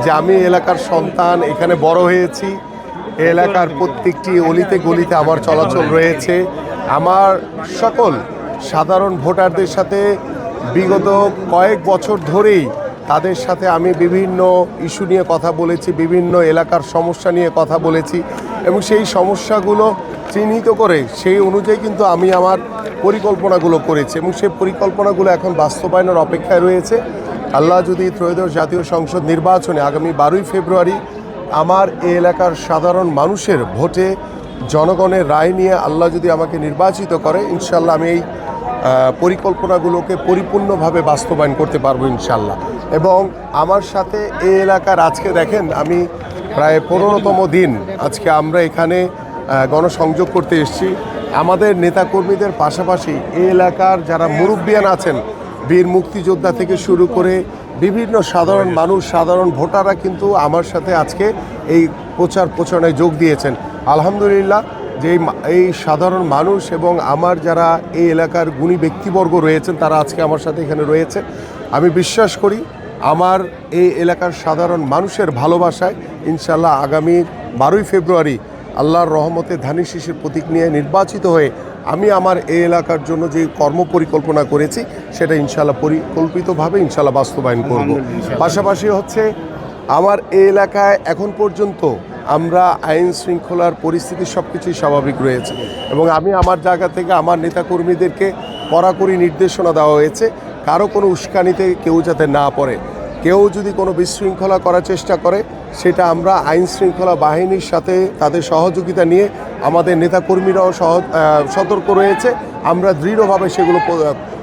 যে আমি এলাকার সন্তান, এখানে বড় হয়েছি। এলাকার প্রত্যেকটি অলিতে গলিতে আমার চলাচল রয়েছে। আমার সকল সাধারণ ভোটারদের সাথে বিগত কয়েক বছর ধরেই তাদের সাথে আমি বিভিন্ন ইস্যু নিয়ে কথা বলেছি, বিভিন্ন এলাকার সমস্যা নিয়ে কথা বলেছি এবং সেই সমস্যাগুলো চিহ্নিত করে সেই অনুযায়ী কিন্তু আমি আমার পরিকল্পনাগুলো করেছি এবং সেই পরিকল্পনাগুলো এখন বাস্তবায়নের অপেক্ষায় রয়েছে। আল্লাহ যদি ত্রয়োদশ জাতীয় সংসদ নির্বাচনে আগামী 12ই ফেব্রুয়ারি আমার এই এলাকার সাধারণ মানুষের ভোটে জনগণের রায় নিয়ে আল্লাহ যদি আমাকে নির্বাচিত করে, ইনশাল্লাহ আমি এই পরিকল্পনাগুলোকে পরিপূর্ণভাবে বাস্তবায়ন করতে পারবো ইনশাল্লাহ। এবং আমার সাথে এই এলাকার আজকে দেখেন আমি প্রায় 15তম দিন আজকে আমরা এখানে গণসংযোগ করতে এসেছি। আমাদের নেতাকর্মীদের পাশাপাশি এই এলাকার যারা মুরব্বিয়ান আছেন, বীর মুক্তিযোদ্ধা থেকে শুরু করে বিভিন্ন সাধারণ মানুষ, সাধারণ ভোটাররা কিন্তু আমার সাথে আজকে এই প্রচারণায় যোগ দিয়েছেন। আলহামদুলিল্লাহ যে এই সাধারণ মানুষ এবং আমার যারা এই এলাকার গুণী ব্যক্তিবর্গ রয়েছেন তারা আজকে আমার সাথে এখানে রয়েছে। আমি বিশ্বাস করি আমার এই এলাকার সাধারণ মানুষের ভালোবাসায় ইনশাল্লাহ আগামী 12ই ফেব্রুয়ারি আল্লাহর রহমতে ধানের শীষের প্রতীক নিয়ে নির্বাচিত হয়ে আমি আমার এই এলাকার জন্য যে কর্মপরিকল্পনা করেছি সেটা ইনশাল্লাহ পরিকল্পিতভাবে ইনশাল্লাহ বাস্তবায়ন করব। পাশাপাশি হচ্ছে আমার এই এলাকায় এখন পর্যন্ত আমরা আইন শৃঙ্খলার পরিস্থিতি সব কিছুই স্বাভাবিক রয়েছে এবং আমি আমার জায়গা থেকে আমার নেতাকর্মীদেরকে কড়াকড়ি নির্দেশনা দেওয়া হয়েছে, কারো কোনো উস্কানিতে কেউ যাতে না পড়ে। কেউ যদি কোনো বিশৃঙ্খলা করার চেষ্টা করে সেটা আমরা আইন শৃঙ্খলা বাহিনীর সাথে তাদের সহযোগিতা নিয়ে আমাদের নেতাকর্মীরাও সতর্ক রয়েছে। আমরা দৃঢ়ভাবে সেগুলো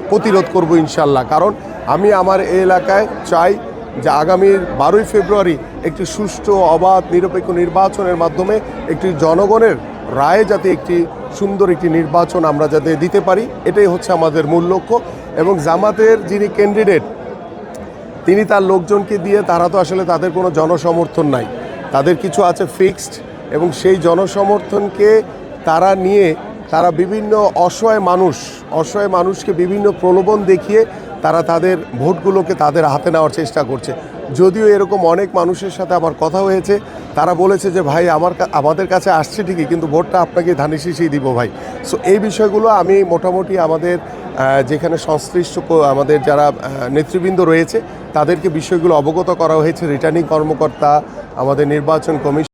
প্রতিরোধ করব ইনশাল্লাহ। কারণ আমি আমার এই এলাকায় চাই যে আগামীর 12ই ফেব্রুয়ারি একটি সুষ্ঠু, অবাধ, নিরপেক্ষ নির্বাচনের মাধ্যমে একটি জনগণের রায়ে যাতে একটি সুন্দর একটি নির্বাচন আমরা যাতে দিতে পারি, এটাই হচ্ছে আমাদের মূল লক্ষ্য। এবং জামাতের যিনি ক্যান্ডিডেট তিনি তার লোকজনকে দিয়ে, তারা তো আসলে তাদের কোনো জনসমর্থন নাই, তাদের কিছু আছে ফিক্সড, এবং সেই জনসমর্থনকে তারা নিয়ে তারা বিভিন্ন অসহায় মানুষকে বিভিন্ন প্রলোভন দেখিয়ে তারা তাদের ভোটগুলোকে তাদের হাতে নেওয়ার চেষ্টা করছে। যদিও এরকম অনেক মানুষের সাথে আমার কথা হয়েছে, তারা বলেছে যে ভাই আমাদের কাছে আসছে ঠিকই, কিন্তু ভোটটা আপনাকে ধানের শীষেই দিব ভাই। সো এই বিষয়গুলো আমি মোটামুটি আমাদের যেখানে সংশ্লিষ্ট আমাদের যারা নেতৃবৃন্দ রয়েছে তাদেরকে বিষয়গুলো অবগত করা হয়েছে। রিটার্নিং কর্মকর্তা, আমাদের নির্বাচন কমিশন